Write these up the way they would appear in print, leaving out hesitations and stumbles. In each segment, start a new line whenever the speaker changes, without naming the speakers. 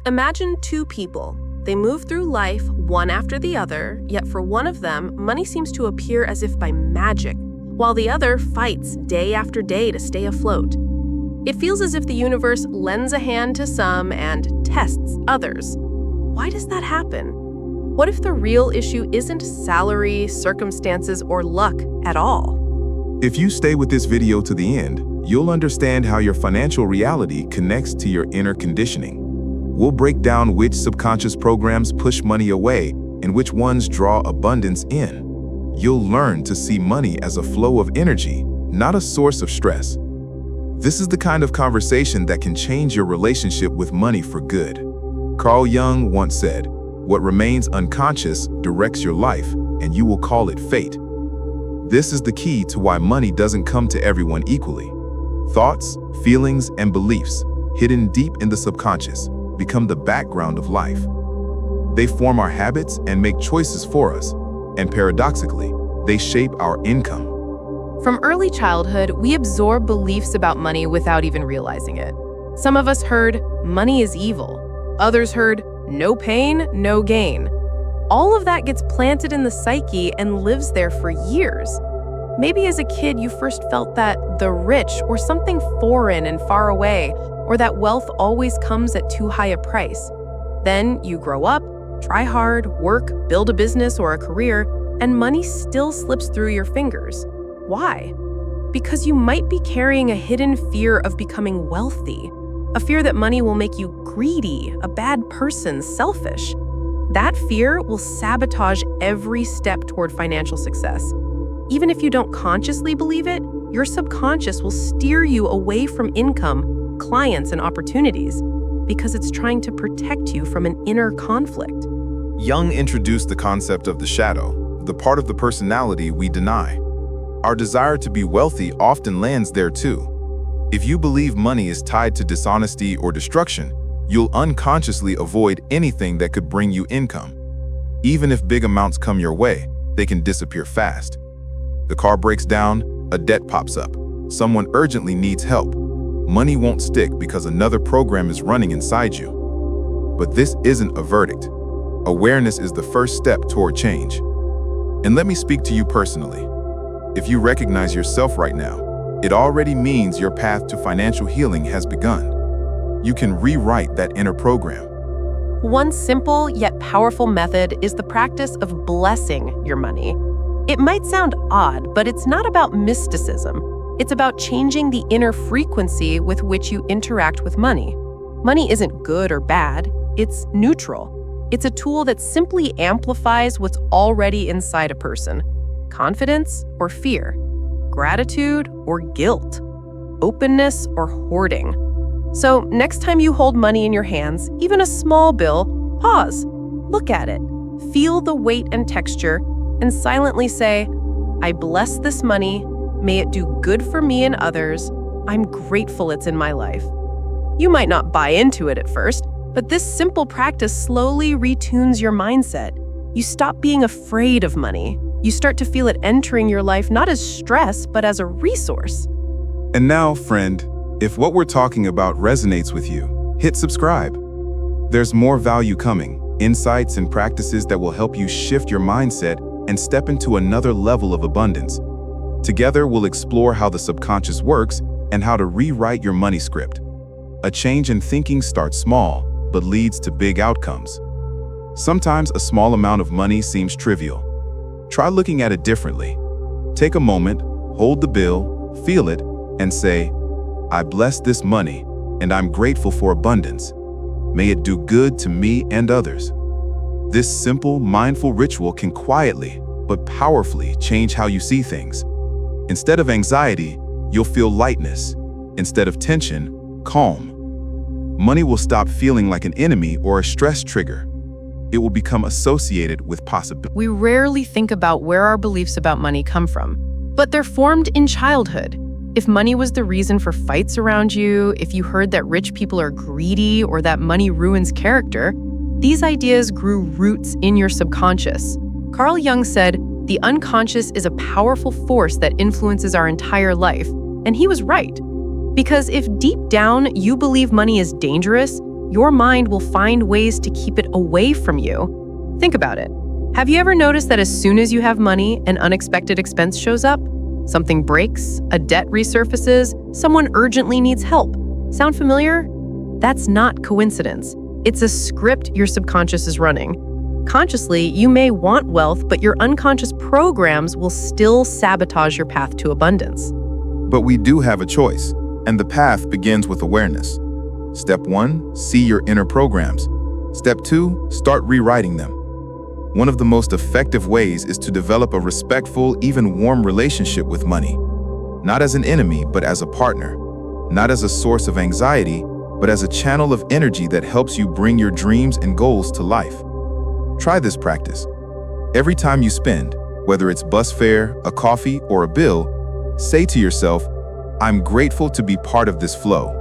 Imagine two people. They move through life one after the other, yet for one of them, money seems to appear as if by magic, while the other fights day after day to stay afloat. It feels as if the universe lends a hand to some and tests others. Why does that happen? What if the real issue isn't salary, circumstances, or luck at all?
If you stay with this video to the end, you'll understand how your financial reality connects to your inner conditioning. We'll break down which subconscious programs push money away and which ones draw abundance in. You'll learn to see money as a flow of energy, not a source of stress. This is the kind of conversation that can change your relationship with money for good. Carl Jung once said, "What remains unconscious directs your life, and you will call it fate." This is the key to why money doesn't come to everyone equally. Thoughts, feelings, and beliefs, hidden deep in the subconscious, become the background of life. They form our habits and make choices for us, and paradoxically, they shape our income.
From early childhood, we absorb beliefs about money without even realizing it. Some of us heard, "Money is evil." Others heard, "No pain, no gain." All of that gets planted in the psyche and lives there for years. Maybe as a kid you first felt that the rich or something foreign and far away, or that wealth always comes at too high a price. Then you grow up, try hard, work, build a business or a career, and money still slips through your fingers. Why? Because you might be carrying a hidden fear of becoming wealthy, a fear that money will make you greedy, a bad person, selfish. That fear will sabotage every step toward financial success. Even if you don't consciously believe it, your subconscious will steer you away from income, clients, and opportunities because it's trying to protect you from an inner conflict.
Jung introduced the concept of the shadow, the part of the personality we deny. Our desire to be wealthy often lands there too. If you believe money is tied to dishonesty or destruction, you'll unconsciously avoid anything that could bring you income. Even if big amounts come your way, they can disappear fast. The car breaks down, a debt pops up. Someone urgently needs help. Money won't stick because another program is running inside you. But this isn't a verdict. Awareness is the first step toward change. And let me speak to you personally. If you recognize yourself right now, it already means your path to financial healing has begun. You can rewrite that inner program.
One simple yet powerful method is the practice of blessing your money. It might sound odd, but it's not about mysticism. It's about changing the inner frequency with which you interact with money. Money isn't good or bad, it's neutral. It's a tool that simply amplifies what's already inside a person: confidence or fear, gratitude or guilt, openness or hoarding. So next time you hold money in your hands, even a small bill, pause, look at it, feel the weight and texture, and silently say, "I bless this money. May it do good for me and others. I'm grateful it's in my life." You might not buy into it at first, but this simple practice slowly retunes your mindset. You stop being afraid of money. You start to feel it entering your life not as stress, but as a resource.
And now, friend, if what we're talking about resonates with you, hit subscribe. There's more value coming, insights and practices that will help you shift your mindset and step into another level of abundance. Together, we'll explore how the subconscious works and how to rewrite your money script. A change in thinking starts small, but leads to big outcomes. Sometimes a small amount of money seems trivial. Try looking at it differently. Take a moment, hold the bill, feel it, and say, "I bless this money, and I'm grateful for abundance. May it do good to me and others." This simple, mindful ritual can quietly, but powerfully change how you see things. Instead of anxiety, you'll feel lightness. Instead of tension, calm. Money will stop feeling like an enemy or a stress trigger. It will become associated with possibility.
We rarely think about where our beliefs about money come from, but they're formed in childhood. If money was the reason for fights around you, if you heard that rich people are greedy or that money ruins character, these ideas grew roots in your subconscious. Carl Jung said, "The unconscious is a powerful force that influences our entire life." And he was right. Because if deep down you believe money is dangerous,
your mind will find ways to keep it away from you. Think about it. Have you ever noticed that as soon as you have money, an unexpected expense shows up? Something breaks, a debt resurfaces, someone urgently needs help. Sound familiar? That's not coincidence. It's a script your subconscious is running. Consciously, you may want wealth, but your unconscious programs will still sabotage your path to abundance.
But we do have a choice, and the path begins with awareness. Step 1, see your inner programs. Step 2, start rewriting them. One of the most effective ways is to develop a respectful, even warm relationship with money. Not as an enemy, but as a partner. Not as a source of anxiety, but as a channel of energy that helps you bring your dreams and goals to life. Try this practice. Every time you spend, whether it's bus fare, a coffee, or a bill, say to yourself, "I'm grateful to be part of this flow.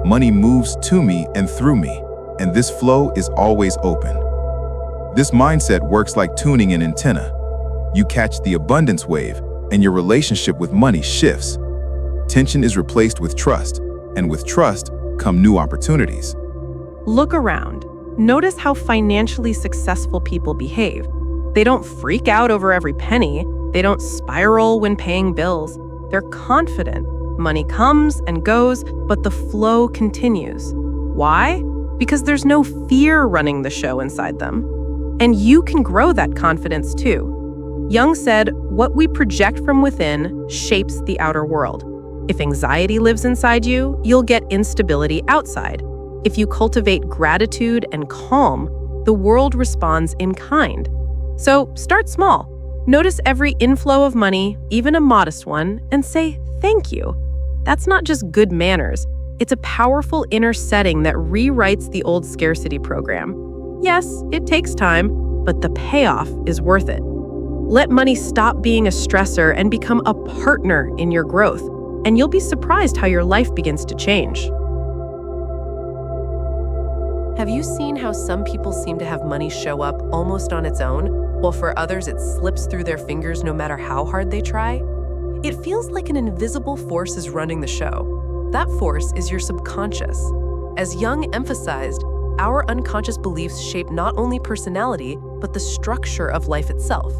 Money moves to me and through me, and this flow is always open." This mindset works like tuning an antenna. You catch the abundance wave, and your relationship with money shifts. Tension is replaced with trust, and with trust come new opportunities.
Look around. Notice how financially successful people behave. They don't freak out over every penny. They don't spiral when paying bills. They're confident. Money comes and goes, but the flow continues. Why? Because there's no fear running the show inside them. And you can grow that confidence too. Jung said, "What we project from within shapes the outer world." If anxiety lives inside you, you'll get instability outside. If you cultivate gratitude and calm, the world responds in kind. So start small. Notice every inflow of money, even a modest one, and say thank you. That's not just good manners. It's a powerful inner setting that rewrites the old scarcity program. Yes, it takes time, but the payoff is worth it. Let money stop being a stressor and become a partner in your growth, and you'll be surprised how your life begins to change. Have you seen how some people seem to have money show up almost on its own, while for others it slips through their fingers no matter how hard they try? It feels like an invisible force is running the show. That force is your subconscious. As Jung emphasized, our unconscious beliefs shape not only personality, but the structure of life itself.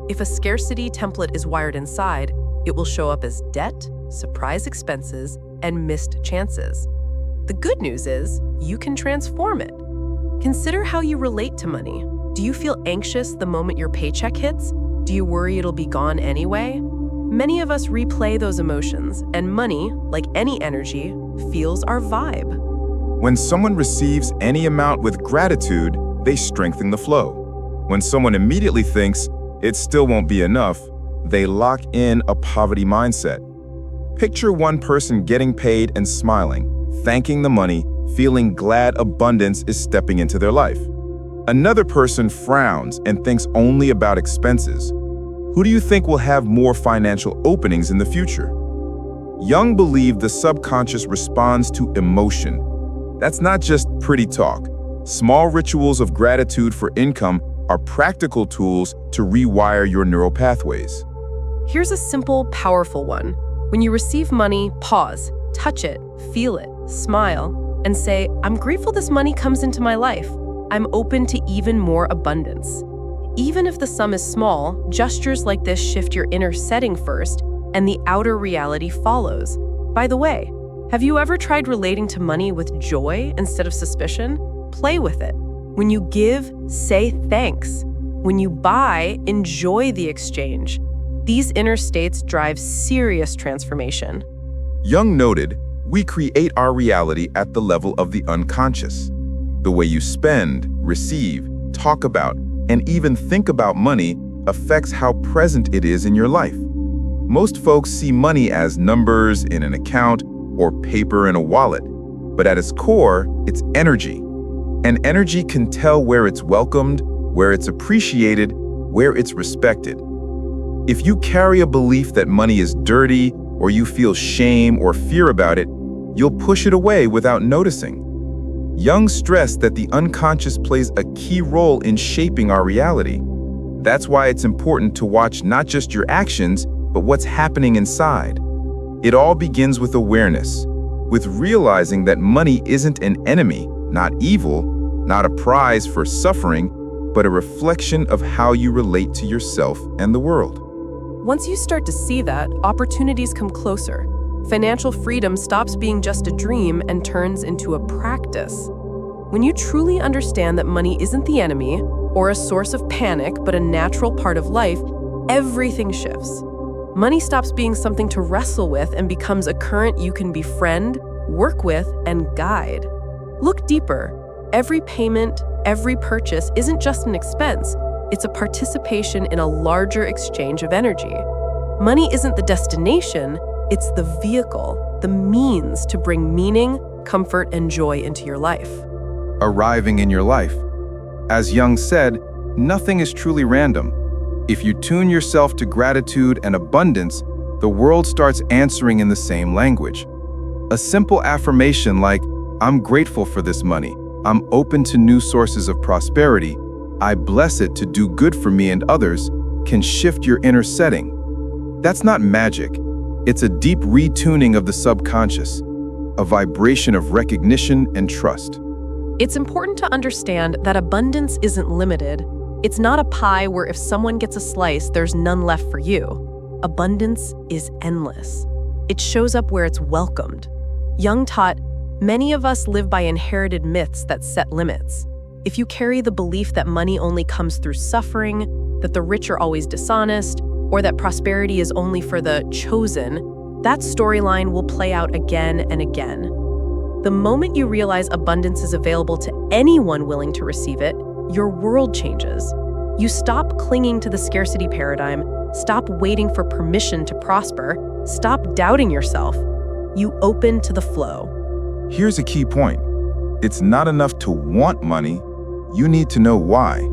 If a scarcity template is wired inside, it will show up as debt, surprise expenses, and missed chances. The good news is, you can transform it. Consider how you relate to money. Do you feel anxious the moment your paycheck hits? Do you worry it'll be gone anyway? Many of us replay those emotions, and money, like any energy, feels our vibe.
When someone receives any amount with gratitude, they strengthen the flow. When someone immediately thinks it still won't be enough, they lock in a poverty mindset. Picture one person getting paid and smiling, thanking the money, feeling glad abundance is stepping into their life. Another person frowns and thinks only about expenses. Who do you think will have more financial openings in the future? Jung believed the subconscious responds to emotion. That's not just pretty talk. Small rituals of gratitude for income are practical tools to rewire your neural pathways.
Here's a simple, powerful one. When you receive money, pause, touch it, feel it, smile, and say, "I'm grateful this money comes into my life. I'm open to even more abundance." Even if the sum is small, gestures like this shift your inner setting first, and the outer reality follows. By the way, have you ever tried relating to money with joy instead of suspicion? Play with it. When you give, say thanks. When you buy, enjoy the exchange. These inner states drive serious transformation.
Jung noted, we create our reality at the level of the unconscious. The way you spend, receive, talk about, and even think about money affects how present it is in your life. Most folks see money as numbers in an account or paper in a wallet, but at its core, it's energy. And energy can tell where it's welcomed, where it's appreciated, where it's respected. If you carry a belief that money is dirty, or you feel shame or fear about it, you'll push it away without noticing. Jung stressed that the unconscious plays a key role in shaping our reality. That's why it's important to watch not just your actions, but what's happening inside. It all begins with awareness, with realizing that money isn't an enemy, not evil, not a prize for suffering, but a reflection of how you relate to yourself and the world.
Once you start to see that, opportunities come closer. Financial freedom stops being just a dream and turns into a practice. When you truly understand that money isn't the enemy or a source of panic, but a natural part of life, everything shifts. Money stops being something to wrestle with and becomes a current you can befriend, work with, and guide. Look deeper. Every payment, every purchase isn't just an expense. It's a participation in a larger exchange of energy. Money isn't the destination, it's the vehicle, the means to bring meaning, comfort, and joy into your life.
Arriving in your life. As Jung said, nothing is truly random. If you tune yourself to gratitude and abundance, the world starts answering in the same language. A simple affirmation like, "I'm grateful for this money. I'm open to new sources of prosperity. I bless it to do good for me and others," can shift your inner setting. That's not magic. It's a deep retuning of the subconscious, a vibration of recognition and trust.
It's important to understand that abundance isn't limited. It's not a pie where if someone gets a slice, there's none left for you. Abundance is endless. It shows up where it's welcomed. Jung taught, many of us live by inherited myths that set limits. If you carry the belief that money only comes through suffering, that the rich are always dishonest, or that prosperity is only for the chosen, that storyline will play out again and again. The moment you realize abundance is available to anyone willing to receive it, your world changes. You stop clinging to the scarcity paradigm, stop waiting for permission to prosper, stop doubting yourself. You open to the flow.
Here's a key point. It's not enough to want money. You need to know why.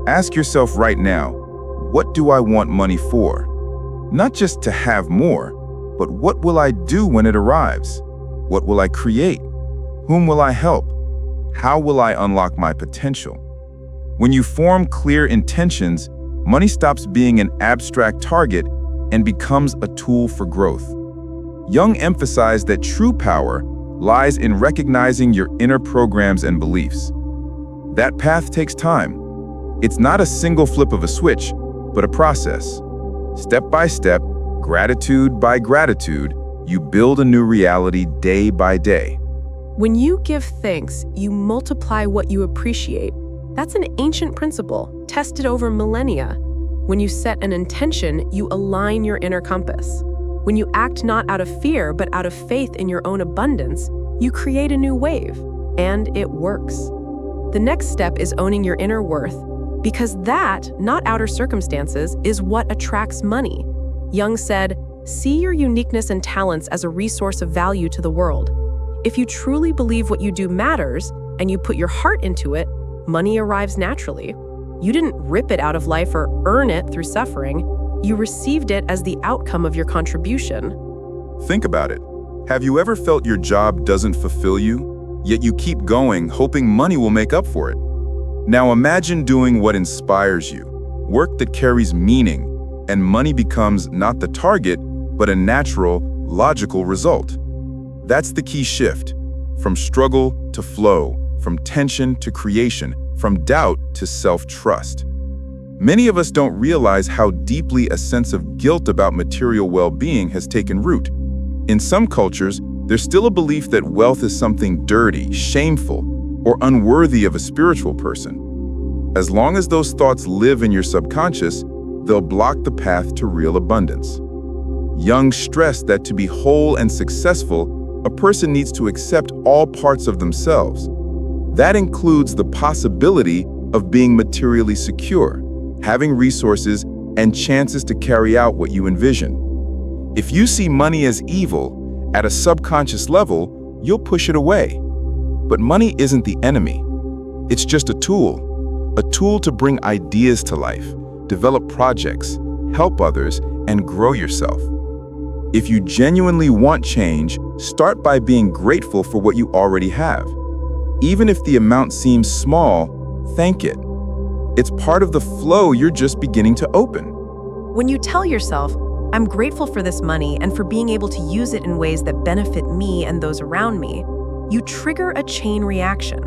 Ask yourself right now, what do I want money for? Not just to have more, but what will I do when it arrives? What will I create? Whom will I help? How will I unlock my potential? When you form clear intentions, money stops being an abstract target and becomes a tool for growth. Jung emphasized that true power lies in recognizing your inner programs and beliefs. That path takes time. It's not a single flip of a switch, but a process. Step by step, gratitude by gratitude, you build a new reality day by day.
When you give thanks, you multiply what you appreciate. That's an ancient principle, tested over millennia. When you set an intention, you align your inner compass. When you act not out of fear, but out of faith in your own abundance, you create a new wave, and it works. The next step is owning your inner worth, because that, not outer circumstances, is what attracts money. Jung said, see your uniqueness and talents as a resource of value to the world. If you truly believe what you do matters, and you put your heart into it, money arrives naturally. You didn't rip it out of life or earn it through suffering. You received it as the outcome of your contribution.
Think about it. Have you ever felt your job doesn't fulfill you, yet you keep going, hoping money will make up for it? Now imagine doing what inspires you, work that carries meaning, and money becomes not the target, but a natural, logical result. That's the key shift. From struggle to flow, from tension to creation, from doubt to self-trust. Many of us don't realize how deeply a sense of guilt about material well-being has taken root. In some cultures, there's still a belief that wealth is something dirty, shameful, or unworthy of a spiritual person. As long as those thoughts live in your subconscious, they'll block the path to real abundance. Jung stressed that to be whole and successful, a person needs to accept all parts of themselves. That includes the possibility of being materially secure, having resources, and chances to carry out what you envision. If you see money as evil, at a subconscious level, you'll push it away. But money isn't the enemy. It's just a tool to bring ideas to life, develop projects, help others, and grow yourself. If you genuinely want change, start by being grateful for what you already have. Even if the amount seems small, thank it. It's part of the flow you're just beginning to open.
When you tell yourself, I'm grateful for this money and for being able to use it in ways that benefit me and those around me, you trigger a chain reaction.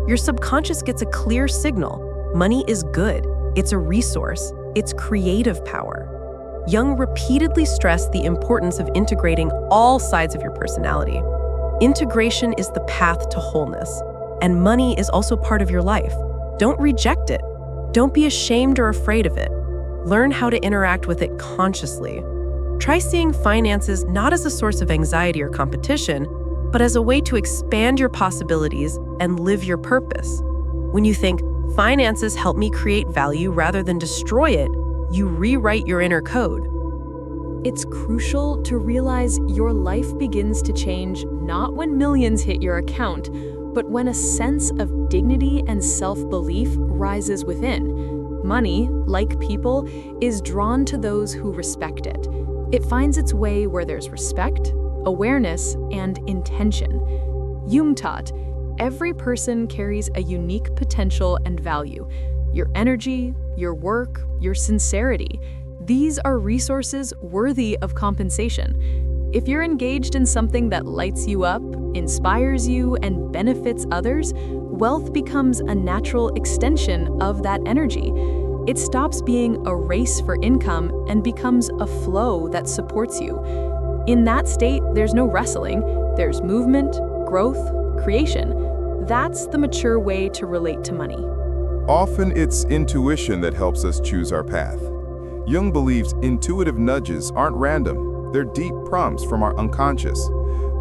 Your subconscious gets a clear signal. Money is good. It's a resource. It's creative power. Jung repeatedly stressed the importance of integrating all sides of your personality. Integration is the path to wholeness, and money is also part of your life. Don't reject it. Don't be ashamed or afraid of it. Learn how to interact with it consciously. Try seeing finances not as a source of anxiety or competition, but as a way to expand your possibilities and live your purpose. When you think, finances help me create value rather than destroy it, you rewrite your inner code.
It's crucial to realize your life begins to change not when millions hit your account, but when a sense of dignity and self-belief rises within. Money, like people, is drawn to those who respect it. It finds its way where there's respect, awareness, and intention. Jung taught, every person carries a unique potential and value. Your energy, your work, your sincerity. These are resources worthy of compensation. If you're engaged in something that lights you up, inspires you, and benefits others, wealth becomes a natural extension of that energy. It stops being a race for income and becomes a flow that supports you. In that state, there's no wrestling, there's movement, growth, creation. That's the mature way to relate to money.
Often it's intuition that helps us choose our path. Jung believes intuitive nudges aren't random, they're deep prompts from our unconscious.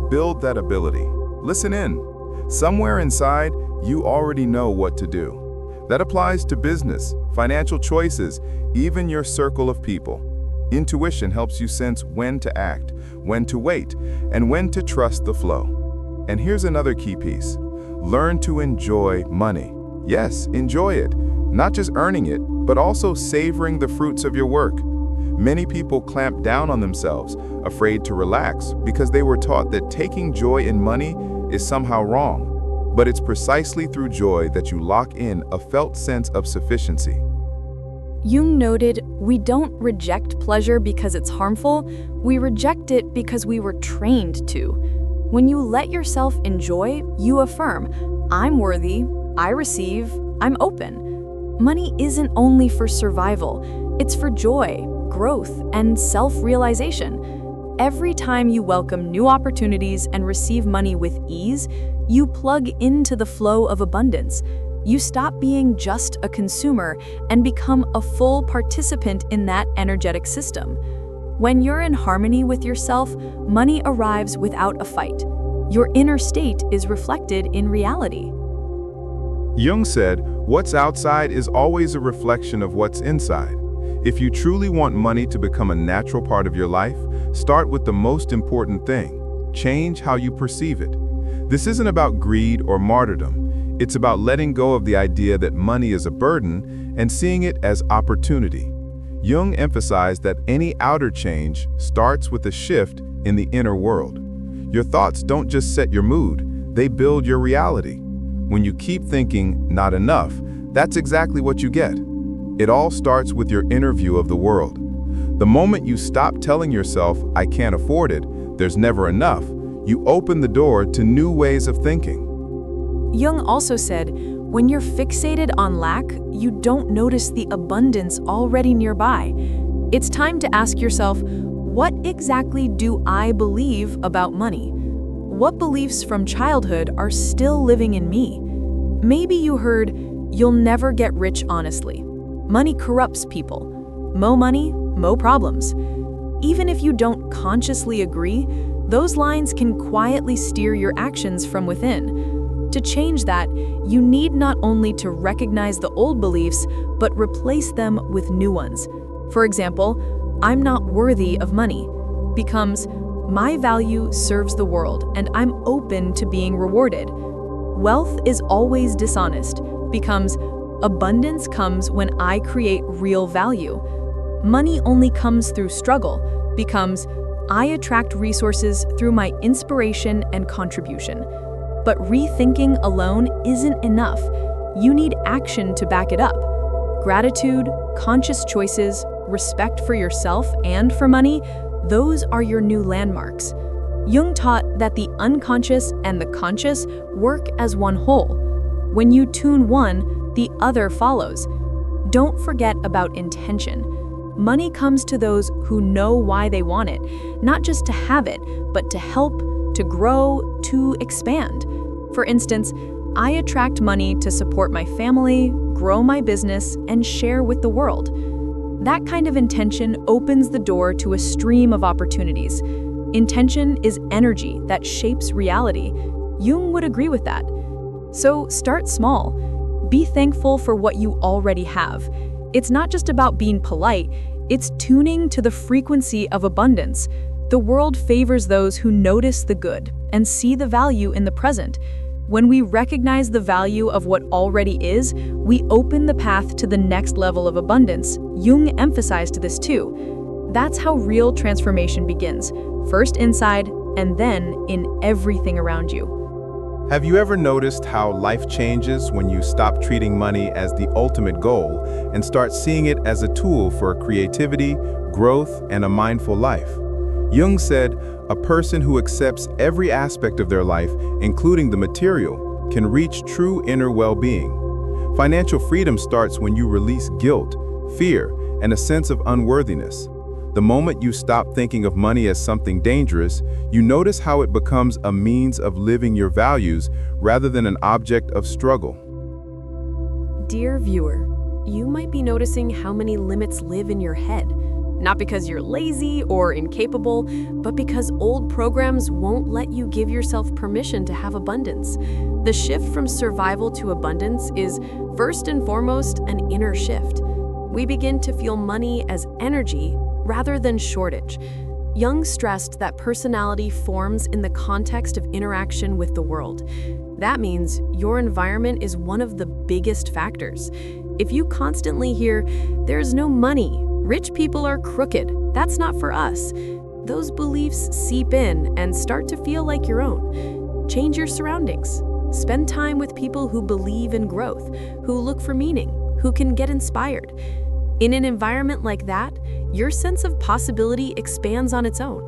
Build that ability. Listen in. Somewhere inside, you already know what to do. That applies to business, financial choices, even your circle of people. Intuition helps you sense when to act, when to wait, and when to trust the flow. And here's another key piece. Learn to enjoy money. Yes, enjoy it. Not just earning it, but also savoring the fruits of your work. Many people clamp down on themselves, afraid to relax, because they were taught that taking joy in money is somehow wrong. But it's precisely through joy that you lock in a felt sense of sufficiency.
Jung noted, we don't reject pleasure because it's harmful, we reject it because we were trained to. When you let yourself enjoy, you affirm, I'm worthy, I receive, I'm open. Money isn't only for survival, it's for joy, growth, and self-realization. Every time you welcome new opportunities and receive money with ease, you plug into the flow of abundance. You stop being just a consumer and become a full participant in that energetic system. When you're in harmony with yourself, money arrives without a fight. Your inner state is reflected in reality.
Jung said, what's outside is always a reflection of what's inside. If you truly want money to become a natural part of your life, start with the most important thing. Change how you perceive it. This isn't about greed or martyrdom. It's about letting go of the idea that money is a burden and seeing it as opportunity. Jung emphasized that any outer change starts with a shift in the inner world. Your thoughts don't just set your mood, they build your reality. When you keep thinking, not enough, that's exactly what you get. It all starts with your inner view of the world. The moment you stop telling yourself, I can't afford it, there's never enough, you open the door to new ways of thinking.
Jung also said, when you're fixated on lack, you don't notice the abundance already nearby. It's time to ask yourself, what exactly do I believe about money? What beliefs from childhood are still living in me? Maybe you heard, you'll never get rich honestly. Money corrupts people. Mo money, mo problems. Even if you don't consciously agree, those lines can quietly steer your actions from within. To change that, you need not only to recognize the old beliefs, but replace them with new ones. For example, I'm not worthy of money becomes, my value serves the world and I'm open to being rewarded. Wealth is always dishonest becomes, abundance comes when I create real value. Money only comes through struggle becomes, I attract resources through my inspiration and contribution. But rethinking alone isn't enough. You need action to back it up. Gratitude, conscious choices, respect for yourself and for money, those are your new landmarks. Jung taught that the unconscious and the conscious work as one whole. When you tune one, the other follows. Don't forget about intention. Money comes to those who know why they want it, not just to have it, but to help, to grow, to expand. For instance, I attract money to support my family, grow my business, and share with the world. That kind of intention opens the door to a stream of opportunities. Intention is energy that shapes reality. Jung would agree with that. So start small. Be thankful for what you already have. It's not just about being polite, it's tuning to the frequency of abundance. The world favors those who notice the good and see the value in the present. When we recognize the value of what already is, we open the path to the next level of abundance. Jung emphasized this too. That's how real transformation begins, first inside and then in everything around you.
Have you ever noticed how life changes when you stop treating money as the ultimate goal and start seeing it as a tool for creativity, growth, and a mindful life? Jung said, a person who accepts every aspect of their life, including the material, can reach true inner well-being. Financial freedom starts when you release guilt, fear, and a sense of unworthiness. The moment you stop thinking of money as something dangerous, you notice how it becomes a means of living your values rather than an object of struggle.
Dear viewer, you might be noticing how many limits live in your head. Not because you're lazy or incapable, but because old programs won't let you give yourself permission to have abundance. The shift from survival to abundance is, first and foremost, an inner shift. We begin to feel money as energy rather than shortage. Jung stressed that personality forms in the context of interaction with the world. That means your environment is one of the biggest factors. If you constantly hear, "There's no money," "Rich people are crooked," "That's not for us," those beliefs seep in and start to feel like your own. Change your surroundings. Spend time with people who believe in growth, who look for meaning, who can get inspired. In an environment like that, your sense of possibility expands on its own.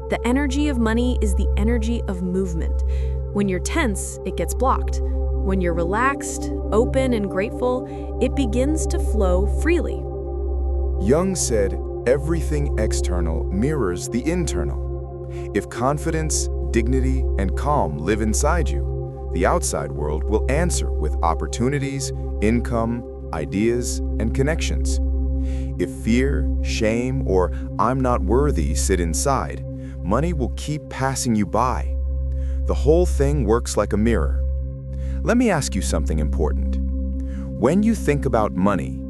The energy of money is the energy of movement. When you're tense, it gets blocked. When you're relaxed, open, and grateful, it begins to flow freely.
Jung said, everything external mirrors the internal. If confidence, dignity, and calm live inside you, the outside world will answer with opportunities, income, ideas, and connections. If fear, shame, or "I'm not worthy" sit inside, money will keep passing you by. The whole thing works like a mirror. Let me ask you something important. When you think about money,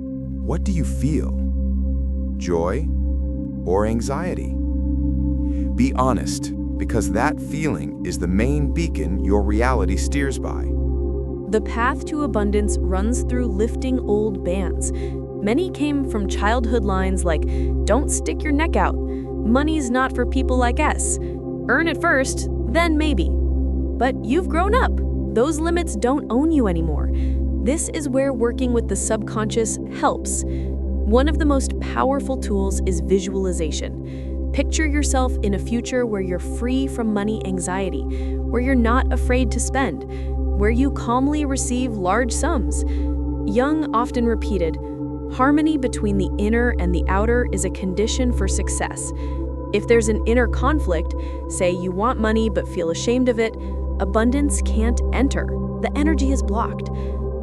what do you feel? Joy or anxiety? Be honest, because that feeling is the main beacon your reality steers by.
The path to abundance runs through lifting old bands. Many came from childhood lines like, "Don't stick your neck out," "Money's not for people like us," "Earn it first, then maybe." But you've grown up. Those limits don't own you anymore. This is where working with the subconscious helps. One of the most powerful tools is visualization. Picture yourself in a future where you're free from money anxiety, where you're not afraid to spend, where you calmly receive large sums. Jung often repeated, harmony between the inner and the outer is a condition for success. If there's an inner conflict, say you want money but feel ashamed of it, abundance can't enter. The energy is blocked.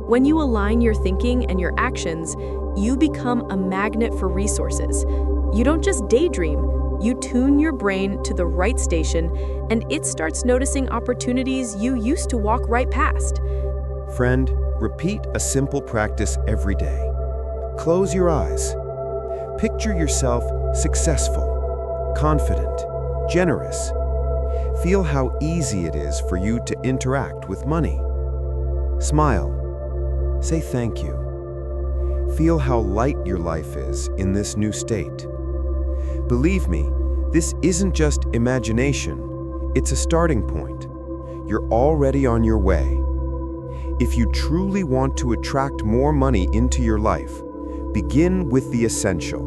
When you align your thinking and your actions, you become a magnet for resources. You don't just daydream, you tune your brain to the right station, and it starts noticing opportunities you used to walk right past.
Friend, repeat a simple practice every day. Close your eyes. Picture yourself successful, confident, generous. Feel how easy it is for you to interact with money. Smile. Say thank you. Feel how light your life is in this new state. Believe me, this isn't just imagination, it's a starting point. You're already on your way. If you truly want to attract more money into your life, begin with the essential.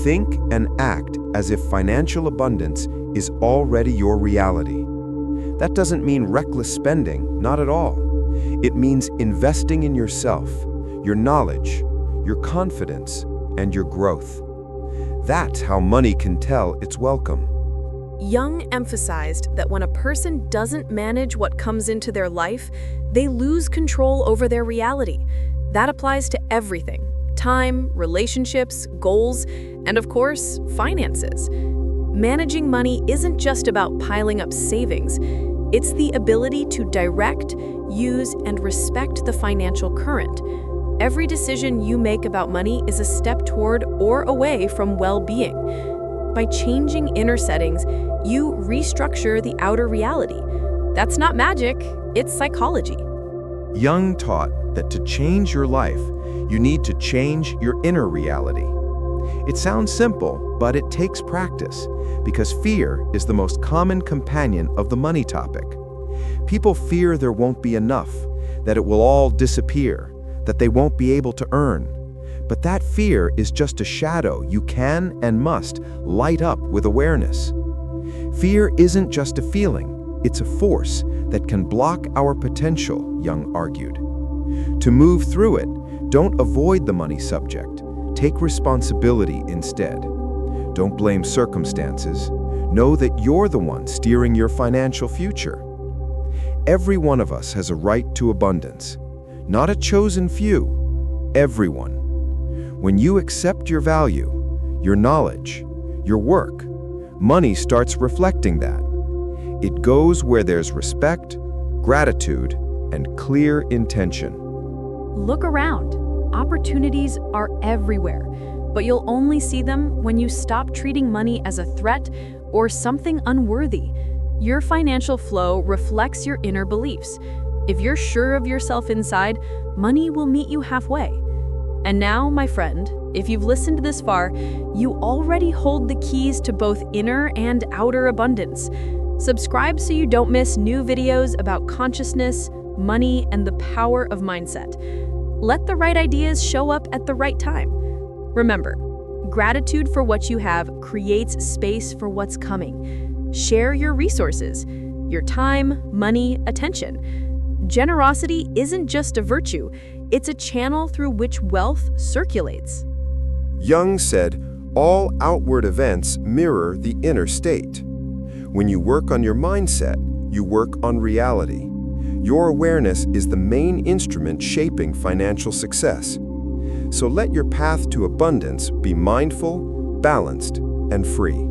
Think and act as if financial abundance is already your reality. That doesn't mean reckless spending, not at all. It means investing in yourself, your knowledge, your confidence, and your growth. That's how money can tell it's welcome.
Jung emphasized that when a person doesn't manage what comes into their life, they lose control over their reality. That applies to everything: time, relationships, goals, and of course, finances. Managing money isn't just about piling up savings. It's the ability to direct, use, and respect the financial current. Every decision you make about money is a step toward or away from well-being. By changing inner settings, you restructure the outer reality. That's not magic, it's psychology.
Jung taught that to change your life, you need to change your inner reality. It sounds simple, but it takes practice, because fear is the most common companion of the money topic. People fear there won't be enough, that it will all disappear, that they won't be able to earn. But that fear is just a shadow you can and must light up with awareness. Fear isn't just a feeling, it's a force that can block our potential, Jung argued. To move through it, don't avoid the money subject. Take responsibility instead. Don't blame circumstances. Know that you're the one steering your financial future. Every one of us has a right to abundance. Not a chosen few. Everyone. When you accept your value, your knowledge, your work, money starts reflecting that. It goes where there's respect, gratitude, and clear intention.
Look around. Opportunities are everywhere, but you'll only see them when you stop treating money as a threat or something unworthy. Your financial flow reflects your inner beliefs. If you're sure of yourself inside, money will meet you halfway. And now, my friend, if you've listened this far, you already hold the keys to both inner and outer abundance. Subscribe so you don't miss new videos about consciousness, money, and the power of mindset. Let the right ideas show up at the right time. Remember, gratitude for what you have creates space for what's coming. Share your resources, your time, money, attention. Generosity isn't just a virtue, it's a channel through which wealth circulates.
Jung said, all outward events mirror the inner state. When you work on your mindset, you work on reality. Your awareness is the main instrument shaping financial success. So let your path to abundance be mindful, balanced, and free.